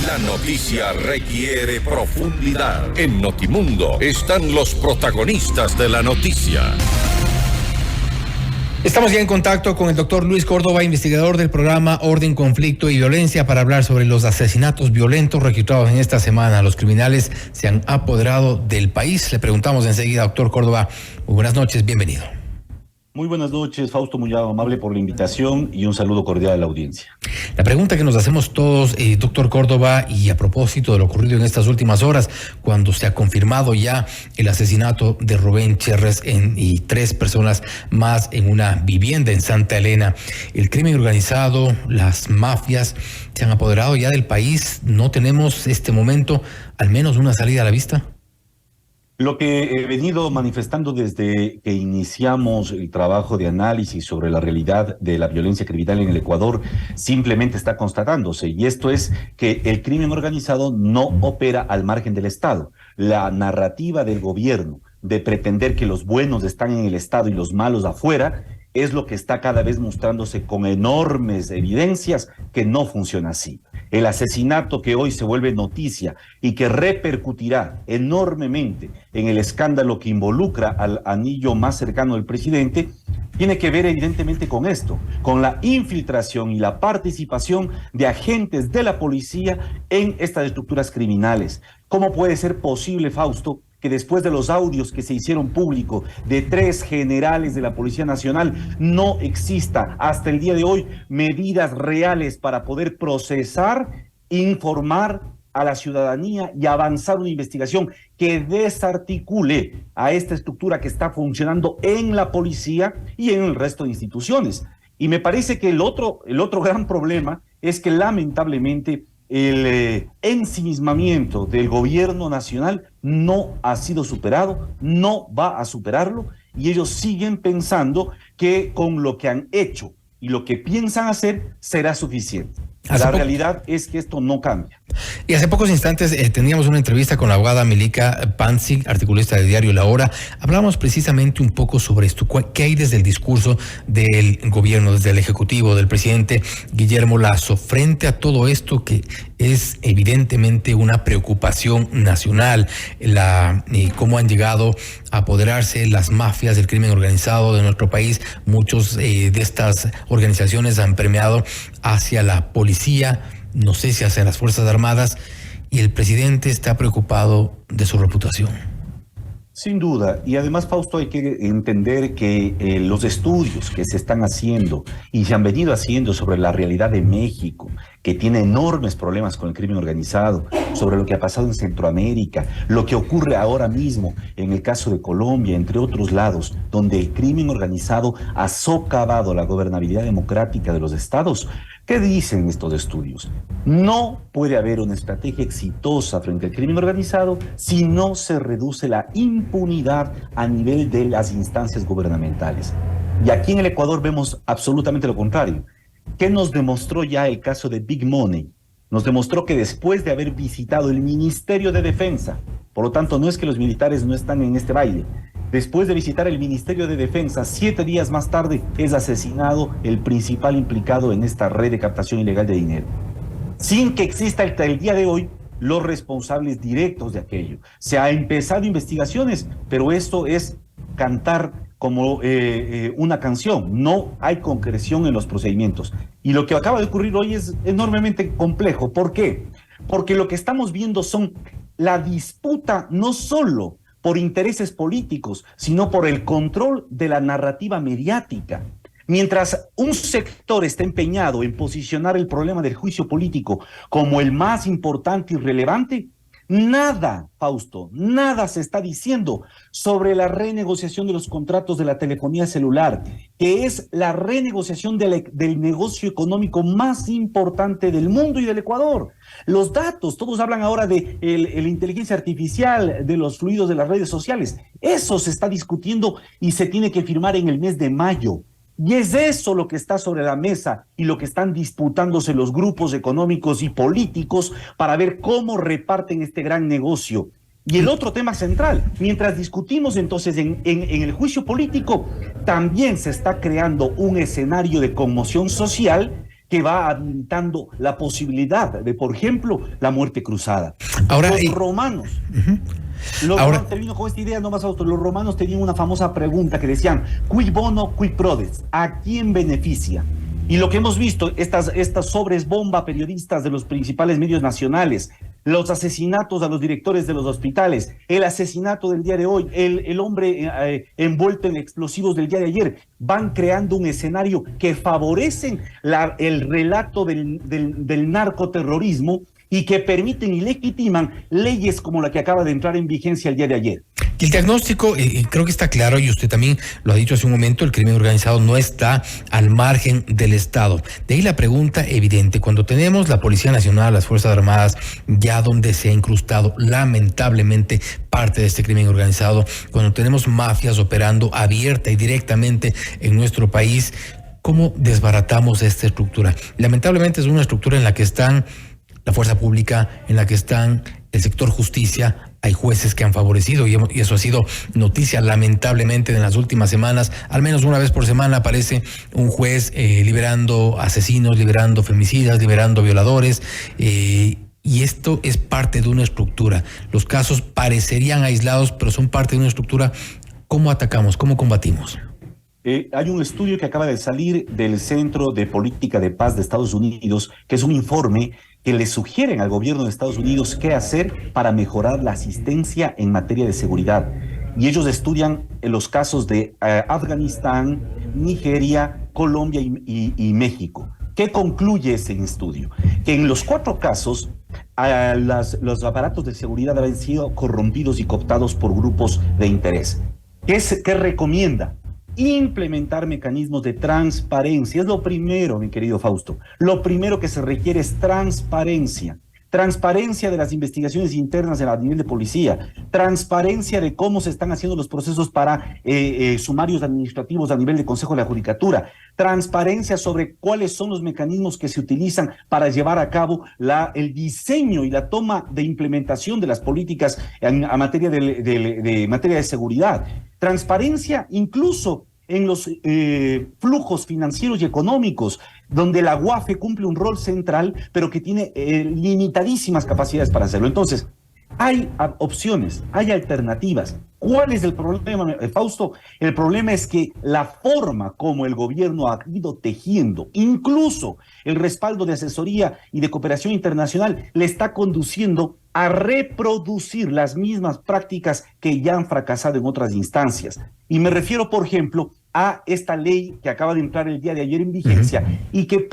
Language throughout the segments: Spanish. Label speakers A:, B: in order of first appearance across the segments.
A: La noticia requiere profundidad. En Notimundo están los protagonistas de la noticia.
B: Estamos ya en contacto con el doctor Luis Córdoba, investigador del programa Orden, Conflicto y Violencia, para hablar sobre los asesinatos violentos registrados en esta semana. Los criminales se han apoderado del país. Le preguntamos enseguida, doctor Córdoba. Muy buenas noches, bienvenido.
C: Muy buenas noches, Fausto, muy amable por la invitación y un saludo cordial a la audiencia.
B: La pregunta que nos hacemos todos, doctor Córdoba, y a propósito de lo ocurrido en estas últimas horas, cuando se ha confirmado ya el asesinato de Rubén Cherres y 3 personas más en una vivienda en Santa Elena, el crimen organizado, las mafias se han apoderado ya del país. ¿No tenemos este momento al menos una salida a la vista?
C: Lo que he venido manifestando desde que iniciamos el trabajo de análisis sobre la realidad de la violencia criminal en el Ecuador simplemente está constatándose, y esto es que el crimen organizado no opera al margen del Estado. La narrativa del gobierno de pretender que los buenos están en el Estado y los malos afuera es lo que está cada vez mostrándose con enormes evidencias que no funciona así. El asesinato que hoy se vuelve noticia y que repercutirá enormemente en el escándalo que involucra al anillo más cercano del presidente, tiene que ver evidentemente con esto, con la infiltración y la participación de agentes de la policía en estas estructuras criminales. ¿Cómo puede ser posible, Fausto, que después de los audios que se hicieron públicos de 3 generales de la Policía Nacional no exista hasta el día de hoy medidas reales para poder procesar, informar a la ciudadanía y avanzar una investigación que desarticule a esta estructura que está funcionando en la policía y en el resto de instituciones? Y me parece que el otro gran problema es que lamentablemente el ensimismamiento del gobierno nacional no ha sido superado, no va a superarlo, y ellos siguen pensando que con lo que han hecho y lo que piensan hacer será suficiente. La realidad es que esto no cambia.
B: Y hace pocos instantes teníamos una entrevista con la abogada Milika Pansi, articulista de diario La Hora. Hablábamos precisamente un poco sobre esto. ¿Qué hay desde el discurso del gobierno, desde el ejecutivo, del presidente Guillermo Lasso, frente a todo esto que es evidentemente una preocupación nacional? Cómo han llegado a apoderarse las mafias del crimen organizado de nuestro país. Muchos de estas organizaciones han permeado hacia la policía, no sé si hacia las Fuerzas Armadas, y el presidente está preocupado de su reputación.
C: Sin duda, y además, Fausto, hay que entender que los estudios que se están haciendo y se han venido haciendo sobre la realidad de México, que tiene enormes problemas con el crimen organizado, sobre lo que ha pasado en Centroamérica, lo que ocurre ahora mismo en el caso de Colombia, entre otros lados, donde el crimen organizado ha socavado la gobernabilidad democrática de los estados. ¿Qué dicen estos estudios? No puede haber una estrategia exitosa frente al crimen organizado si no se reduce la impunidad a nivel de las instancias gubernamentales. Y aquí en el Ecuador vemos absolutamente lo contrario. ¿Qué nos demostró ya el caso de Big Money? Nos demostró que después de haber visitado el Ministerio de Defensa, por lo tanto no es que los militares no están en este baile, después de visitar el Ministerio de Defensa, 7 días más tarde es asesinado el principal implicado en esta red de captación ilegal de dinero, sin que exista hasta el día de hoy los responsables directos de aquello. Se ha empezado investigaciones, pero esto es cantar como una canción, no hay concreción en los procedimientos. Y lo que acaba de ocurrir hoy es enormemente complejo. ¿Por qué? Porque lo que estamos viendo son la disputa no solo por intereses políticos, sino por el control de la narrativa mediática. Mientras un sector está empeñado en posicionar el problema del juicio político como el más importante y relevante, nada, Fausto, nada se está diciendo sobre la renegociación de los contratos de la telefonía celular, que es la renegociación del negocio económico más importante del mundo y del Ecuador. Los datos, todos hablan ahora de la inteligencia artificial, de los fluidos de las redes sociales. Eso se está discutiendo y se tiene que firmar en el mes de mayo. Y es eso lo que está sobre la mesa y lo que están disputándose los grupos económicos y políticos para ver cómo reparten este gran negocio. Y el otro tema central, mientras discutimos entonces en el juicio político, también se está creando un escenario de conmoción social que va habilitando la posibilidad de, por ejemplo, la muerte cruzada.
B: Ahora,
C: los romanos... Romanos, termino con esta idea nomás, Fausto. Los romanos tenían una famosa pregunta que decían, cui bono, cui prodest, ¿a quién beneficia? Y lo que hemos visto, estas sobres bomba periodistas de los principales medios nacionales, los asesinatos a los directores de los hospitales, el asesinato del día de hoy, el hombre envuelto en explosivos del día de ayer, van creando un escenario que favorecen el relato del narcoterrorismo y que permiten y legitiman leyes como la que acaba de entrar en vigencia el día de ayer.
B: El diagnóstico creo que está claro, y usted también lo ha dicho hace un momento, el crimen organizado no está al margen del Estado. De ahí la pregunta evidente, cuando tenemos la Policía Nacional, las Fuerzas Armadas, ya donde se ha incrustado lamentablemente parte de este crimen organizado, cuando tenemos mafias operando abierta y directamente en nuestro país, ¿cómo desbaratamos esta estructura? Lamentablemente es una estructura en la que están la fuerza pública, en la que están el sector justicia. Hay jueces que han favorecido y eso ha sido noticia lamentablemente en las últimas semanas. Al menos una vez por semana aparece un juez liberando asesinos, liberando femicidas, liberando violadores. Y esto es parte de una estructura. Los casos parecerían aislados, pero son parte de una estructura. ¿Cómo atacamos? ¿Cómo combatimos?
C: Hay un estudio que acaba de salir del Centro de Política de Paz de Estados Unidos, que es un informe que le sugieren al gobierno de Estados Unidos qué hacer para mejorar la asistencia en materia de seguridad. Y ellos estudian los casos de Afganistán, Nigeria, Colombia y México. ¿Qué concluye ese estudio? Que en los 4 casos los aparatos de seguridad habían sido corrompidos y cooptados por grupos de interés. ¿Qué recomienda? Implementar mecanismos de transparencia. Es lo primero, mi querido Fausto. Lo primero que se requiere es transparencia. Transparencia de las investigaciones internas a nivel de policía. Transparencia de cómo se están haciendo los procesos para sumarios administrativos a nivel de Consejo de la Judicatura. Transparencia sobre cuáles son los mecanismos que se utilizan para llevar a cabo el diseño y la toma de implementación de las políticas a materia de materia de seguridad. Transparencia incluso en los flujos financieros y económicos, donde la UAFE cumple un rol central, pero que tiene limitadísimas capacidades para hacerlo. Entonces, hay opciones, hay alternativas. ¿Cuál es el problema, Fausto? El problema es que la forma como el gobierno ha ido tejiendo, incluso el respaldo de asesoría y de cooperación internacional, le está conduciendo a reproducir las mismas prácticas que ya han fracasado en otras instancias. Y me refiero, por ejemplo, a esta ley que acaba de entrar el día de ayer en vigencia y que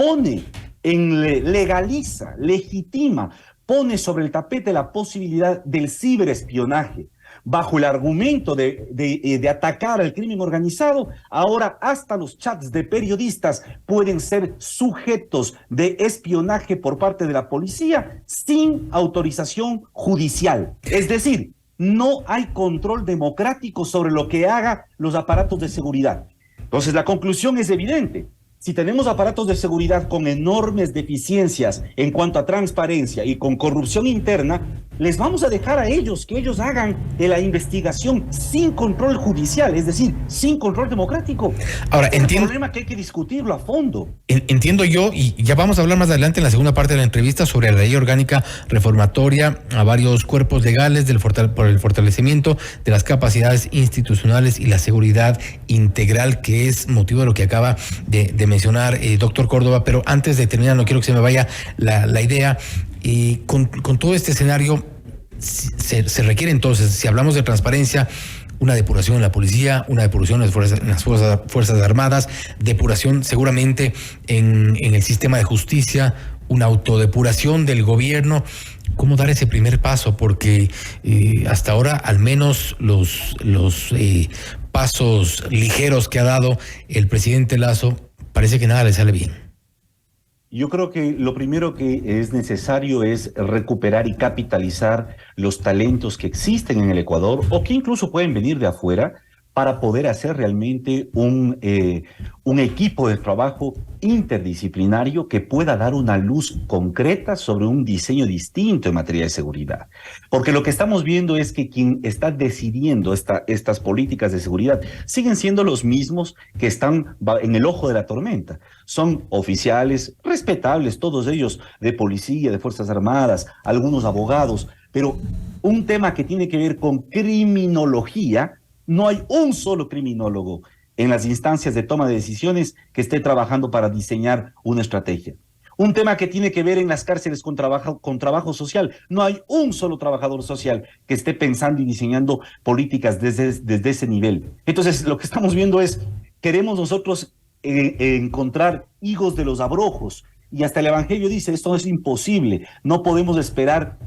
C: legaliza, legitima, pone sobre el tapete la posibilidad del ciberespionaje. Bajo el argumento de atacar al crimen organizado, ahora hasta los chats de periodistas pueden ser sujetos de espionaje por parte de la policía sin autorización judicial. Es decir, no hay control democrático sobre lo que hagan los aparatos de seguridad. Entonces, la conclusión es evidente. Si tenemos aparatos de seguridad con enormes deficiencias en cuanto a transparencia y con corrupción interna, les vamos a dejar a ellos que ellos hagan la investigación sin control judicial, es decir, sin control democrático.
B: Ahora,
C: es un problema que hay que discutirlo a fondo.
B: Entiendo yo, y ya vamos a hablar más adelante en la segunda parte de la entrevista sobre la ley orgánica reformatoria a varios cuerpos legales por el fortalecimiento de las capacidades institucionales y la seguridad integral, que es motivo de lo que acaba de mencionar doctor Córdoba. Pero antes de terminar, no quiero que se me vaya la idea. Con todo este escenario se requiere entonces, si hablamos de transparencia, una depuración en la policía, una depuración en las fuerzas armadas, depuración seguramente en el sistema de justicia, una autodepuración del gobierno. ¿Cómo dar ese primer paso? Porque hasta ahora, al menos los pasos ligeros que ha dado el presidente Lasso, parece que nada le sale bien.
C: Yo creo que lo primero que es necesario es recuperar y capitalizar los talentos que existen en el Ecuador o que incluso pueden venir de afuera para poder hacer realmente un equipo de trabajo interdisciplinario que pueda dar una luz concreta sobre un diseño distinto en materia de seguridad. Porque lo que estamos viendo es que quien está decidiendo estas políticas de seguridad siguen siendo los mismos que están en el ojo de la tormenta. Son oficiales respetables, todos ellos de policía, de Fuerzas Armadas, algunos abogados, pero un tema que tiene que ver con criminología. No hay un solo criminólogo en las instancias de toma de decisiones que esté trabajando para diseñar una estrategia. Un tema que tiene que ver en las cárceles con trabajo social. No hay un solo trabajador social que esté pensando y diseñando políticas desde ese nivel. Entonces, lo que estamos viendo es, queremos nosotros encontrar higos de los abrojos. Y hasta el Evangelio dice, esto es imposible, no podemos esperar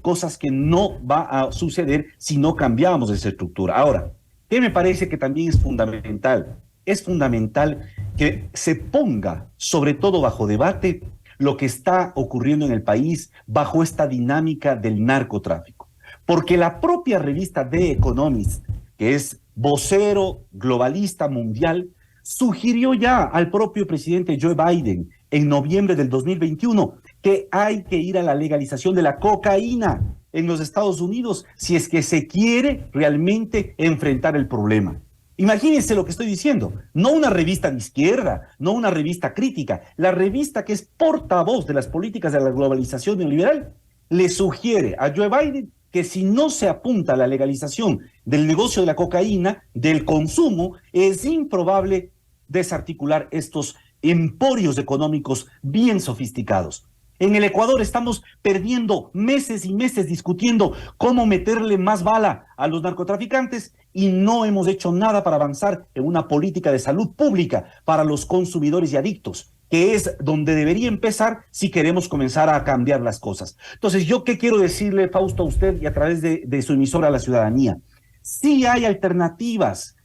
C: cosas que no va a suceder si no cambiamos esa estructura. Ahora, ¿qué me parece que también es fundamental? Es fundamental que se ponga, sobre todo bajo debate, lo que está ocurriendo en el país bajo esta dinámica del narcotráfico. Porque la propia revista The Economist, que es vocero globalista mundial, sugirió ya al propio presidente Joe Biden en noviembre del 2021 que hay que ir a la legalización de la cocaína en los Estados Unidos si es que se quiere realmente enfrentar el problema. Imagínense lo que estoy diciendo, no una revista de izquierda, no una revista crítica, la revista que es portavoz de las políticas de la globalización neoliberal le sugiere a Joe Biden que si no se apunta a la legalización del negocio de la cocaína, del consumo, es improbable desarticular estos emporios económicos bien sofisticados. En el Ecuador estamos perdiendo meses y meses discutiendo cómo meterle más bala a los narcotraficantes y no hemos hecho nada para avanzar en una política de salud pública para los consumidores y adictos, que es donde debería empezar si queremos comenzar a cambiar las cosas. Entonces, ¿yo qué quiero decirle, Fausto, a usted y a través de su emisora a la ciudadanía? Sí hay alternativas.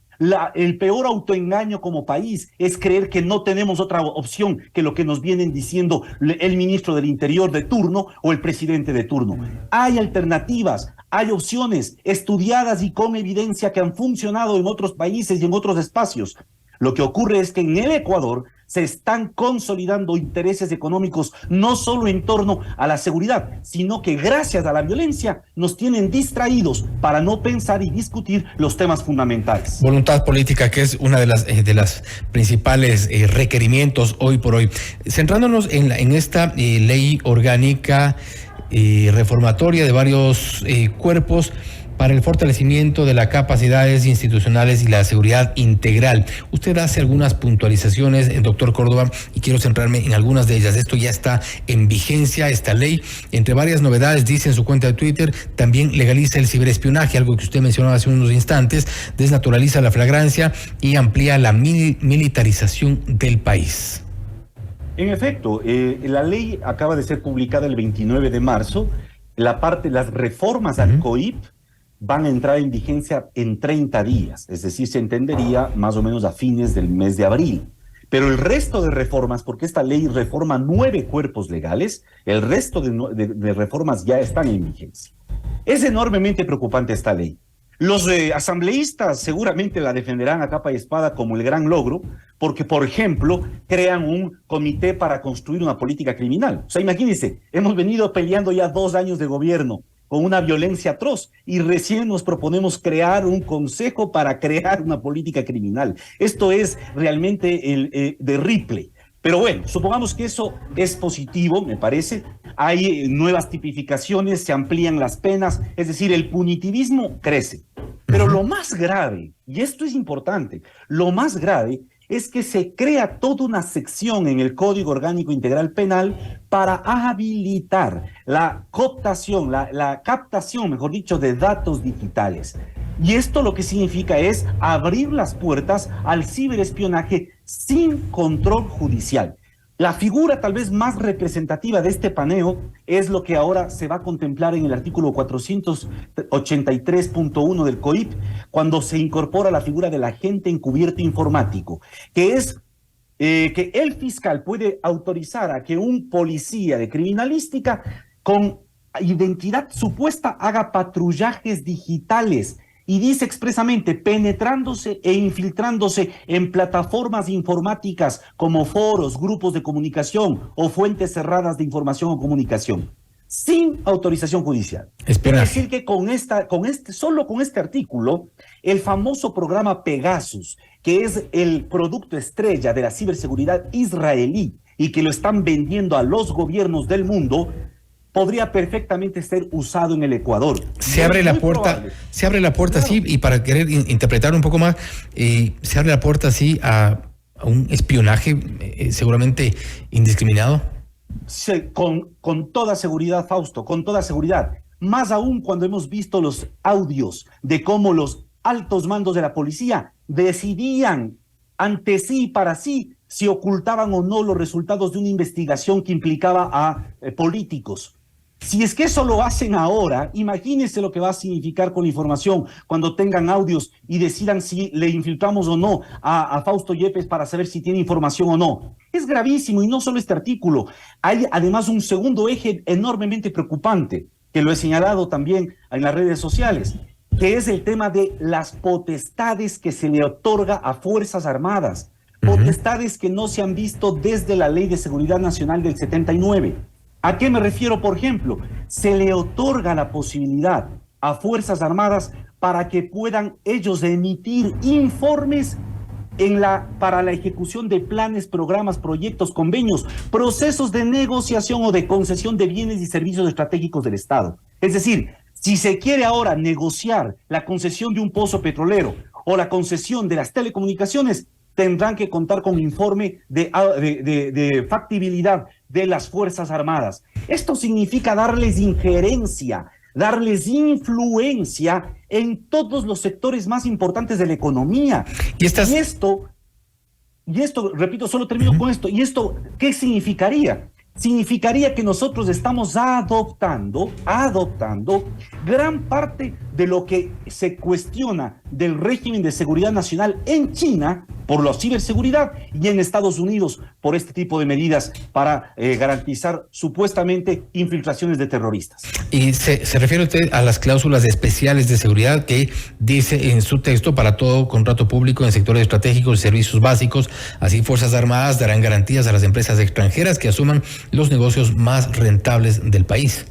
C: El peor autoengaño como país es creer que no tenemos otra opción que lo que nos vienen diciendo el ministro del Interior de turno o el presidente de turno. Hay alternativas, hay opciones estudiadas y con evidencia que han funcionado en otros países y en otros espacios. Lo que ocurre es que en el Ecuador se están consolidando intereses económicos no solo en torno a la seguridad, sino que gracias a la violencia nos tienen distraídos para no pensar y discutir los temas fundamentales.
B: Voluntad política, que es una de las principales requerimientos hoy por hoy. Centrándonos en esta ley orgánica reformatoria de varios cuerpos para el fortalecimiento de las capacidades institucionales y la seguridad integral. Usted hace algunas puntualizaciones, doctor Córdoba, y quiero centrarme en algunas de ellas. Esto ya está en vigencia, esta ley. Entre varias novedades, dice en su cuenta de Twitter, también legaliza el ciberespionaje, algo que usted mencionaba hace unos instantes, desnaturaliza la flagrancia y amplía la militarización del país.
C: En efecto, la ley acaba de ser publicada el 29 de marzo. Las reformas al COIP van a entrar en vigencia en 30 días, es decir, se entendería más o menos a fines del mes de abril. Pero el resto de reformas, porque esta ley reforma 9 cuerpos legales, el resto de reformas ya están en vigencia. Es enormemente preocupante esta ley. Los asambleístas seguramente la defenderán a capa y espada como el gran logro, porque, por ejemplo, crean un comité para construir una política criminal. O sea, imagínense, hemos venido peleando ya 2 años de gobierno con una violencia atroz y recién nos proponemos crear un consejo para crear una política criminal. Esto es realmente de Ripley. Pero bueno, supongamos que eso es positivo, me parece. Hay nuevas tipificaciones, se amplían las penas, es decir, el punitivismo crece. Pero lo más grave, y esto es importante, lo más grave es que se crea toda una sección en el Código Orgánico Integral Penal para habilitar la cooptación, la captación, mejor dicho, de datos digitales. Y esto lo que significa es abrir las puertas al ciberespionaje sin control judicial. La figura tal vez más representativa de este paneo es lo que ahora se va a contemplar en el artículo 483.1 del COIP, cuando se incorpora la figura del agente encubierto informático, que es que el fiscal puede autorizar a que un policía de criminalística con identidad supuesta haga patrullajes digitales Y dice expresamente, penetrándose e infiltrándose en plataformas informáticas como foros, grupos de comunicación o fuentes cerradas de información o comunicación, sin autorización judicial.
B: Espera.
C: Es decir que solo con este artículo, el famoso programa Pegasus, que es el producto estrella de la ciberseguridad israelí y que lo están vendiendo a los gobiernos del mundo, podría perfectamente ser usado en el Ecuador.
B: Se abre la puerta, claro. Sí, y para querer interpretar un poco más, se abre la puerta así a un espionaje seguramente indiscriminado.
C: Sí, con toda seguridad, Fausto, con toda seguridad. Más aún cuando hemos visto los audios de cómo los altos mandos de la policía decidían ante sí y para sí si ocultaban o no los resultados de una investigación que implicaba a políticos. Si es que eso lo hacen ahora, imagínense lo que va a significar con la información cuando tengan audios y decidan si le infiltramos o no a Fausto Yepes para saber si tiene información o no. Es gravísimo, y no solo este artículo. Hay además un segundo eje enormemente preocupante, que lo he señalado también en las redes sociales, que es el tema de las potestades que se le otorga a Fuerzas Armadas. Potestades que no se han visto desde la Ley de Seguridad Nacional del 79. ¿A qué me refiero, por ejemplo? Se le otorga la posibilidad a Fuerzas Armadas para que puedan ellos emitir informes para la ejecución de planes, programas, proyectos, convenios, procesos de negociación o de concesión de bienes y servicios estratégicos del Estado. Es decir, si se quiere ahora negociar la concesión de un pozo petrolero o la concesión de las telecomunicaciones, tendrán que contar con informe de factibilidad de las Fuerzas Armadas. Esto significa darles injerencia, darles influencia en todos los sectores más importantes de la economía. Y esto, repito, solo termino con esto. ¿Y esto qué significaría? Significaría que nosotros estamos adoptando gran parte de lo que se cuestiona del régimen de seguridad nacional en China por la ciberseguridad y en Estados Unidos por este tipo de medidas para garantizar supuestamente infiltraciones de terroristas.
B: Y se refiere usted a las cláusulas especiales de seguridad que dice en su texto: para todo contrato público en sectores estratégicos y servicios básicos, así Fuerzas Armadas darán garantías a las empresas extranjeras que asuman los negocios más rentables del país.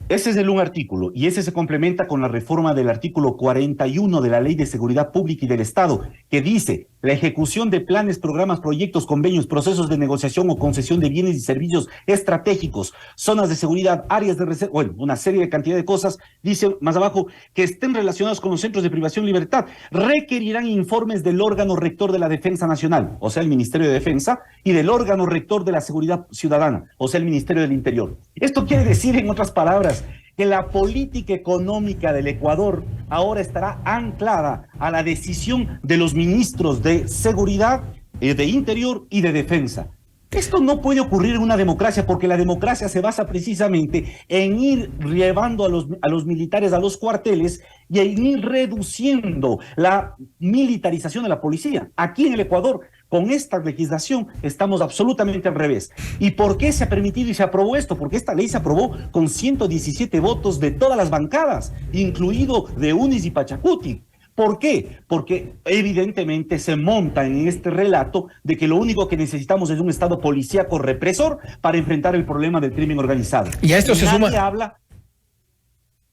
C: Ese es un artículo, y ese se complementa con la reforma del artículo 41 de la Ley de Seguridad Pública y del Estado, que dice: la ejecución de planes, programas, proyectos, convenios, procesos de negociación o concesión de bienes y servicios estratégicos, zonas de seguridad, áreas de reserva, bueno, una serie de cantidad de cosas, dice más abajo, que estén relacionados con los centros de privación y libertad, requerirán informes del órgano rector de la Defensa Nacional, o sea, el Ministerio de Defensa, y del órgano rector de la Seguridad Ciudadana, o sea, el Ministerio del Interior. Esto quiere decir, en otras palabras, que la política económica del Ecuador ahora estará anclada a la decisión de los ministros de Seguridad, de Interior y de Defensa. Esto no puede ocurrir en una democracia, porque la democracia se basa precisamente en ir llevando a los militares a los cuarteles y en ir reduciendo la militarización de la policía. Aquí en el Ecuador, con esta legislación, estamos absolutamente al revés. ¿Y por qué se ha permitido y se aprobó esto? Porque esta ley se aprobó con 117 votos de todas las bancadas, incluido de UNIS y Pachacuti. ¿Por qué? Porque evidentemente se monta en este relato de que lo único que necesitamos es un Estado policíaco represor para enfrentar el problema del crimen organizado.
B: Y a esto se suma...
C: habla...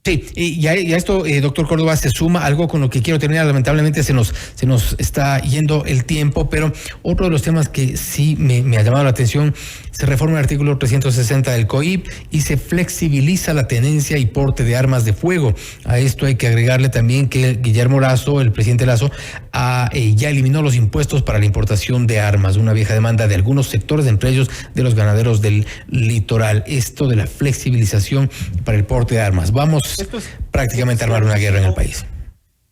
B: Sí, y a esto, doctor Córdoba, se suma algo con lo que quiero terminar. Lamentablemente se nos está yendo el tiempo, pero otro de los temas que sí me ha llamado la atención: se reforma el artículo 360 del COIP y se flexibiliza la tenencia y porte de armas de fuego. A esto hay que agregarle también que Guillermo Lasso, el presidente Lasso, ya eliminó los impuestos para la importación de armas, una vieja demanda de algunos sectores, entre ellos de los ganaderos del litoral. Esto de la flexibilización para el porte de armas. Vamos prácticamente a armar una guerra en el país.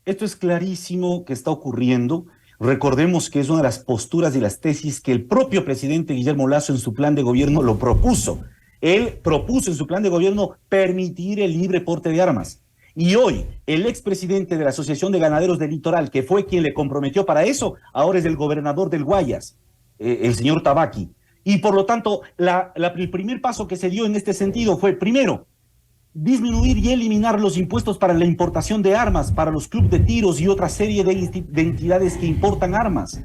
C: Esto es clarísimo que está ocurriendo. Recordemos que es una de las posturas y las tesis que el propio presidente Guillermo Lasso en su plan de gobierno lo propuso. Él propuso en su plan de gobierno permitir el libre porte de armas. Y hoy, el expresidente de la Asociación de Ganaderos del Litoral, que fue quien le comprometió para eso, ahora es el gobernador del Guayas, el señor Tabaqui. Y por lo tanto, el primer paso que se dio en este sentido fue, primero, disminuir y eliminar los impuestos para la importación de armas, para los clubes de tiros y otra serie de entidades que importan armas,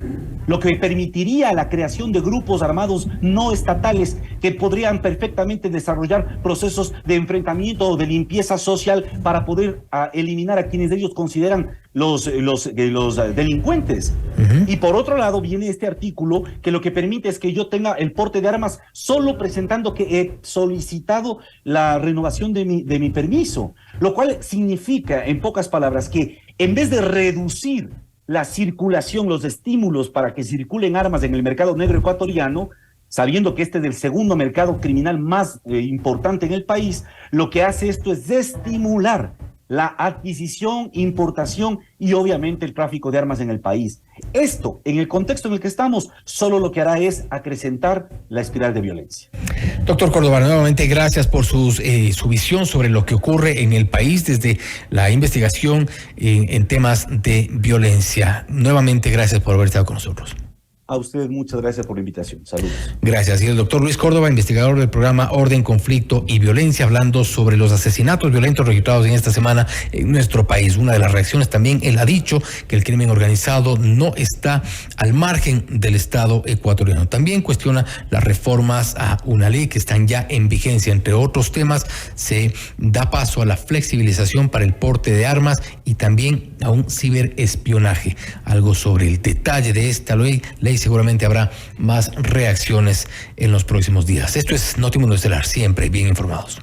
C: lo que permitiría la creación de grupos armados no estatales que podrían perfectamente desarrollar procesos de enfrentamiento o de limpieza social para poder eliminar a quienes ellos consideran los delincuentes. Y por otro lado viene este artículo que lo que permite es que yo tenga el porte de armas solo presentando que he solicitado la renovación de mi permiso, lo cual significa, en pocas palabras, que en vez de reducir la circulación, los estímulos para que circulen armas en el mercado negro ecuatoriano, sabiendo que este es el segundo mercado criminal más importante en el país, lo que hace esto es estimular la adquisición, importación y obviamente el tráfico de armas en el país. Esto, en el contexto en el que estamos, solo lo que hará es acrecentar la espiral de violencia.
B: Doctor Córdoba, nuevamente gracias por su visión sobre lo que ocurre en el país desde la investigación en temas de violencia. Nuevamente gracias por haber estado con nosotros.
C: A ustedes muchas gracias por la invitación. Saludos.
B: Gracias. Y el doctor Luis Córdoba, investigador del programa Orden, Conflicto y Violencia, hablando sobre los asesinatos violentos registrados en esta semana en nuestro país. Una de las reacciones también, él ha dicho que el crimen organizado no está al margen del Estado ecuatoriano. También cuestiona las reformas a una ley que están ya en vigencia. Entre otros temas, se da paso a la flexibilización para el porte de armas y también a un ciberespionaje. Algo sobre el detalle de esta ley seguramente habrá más reacciones en los próximos días. Esto es Notimundo Estelar, siempre bien informados.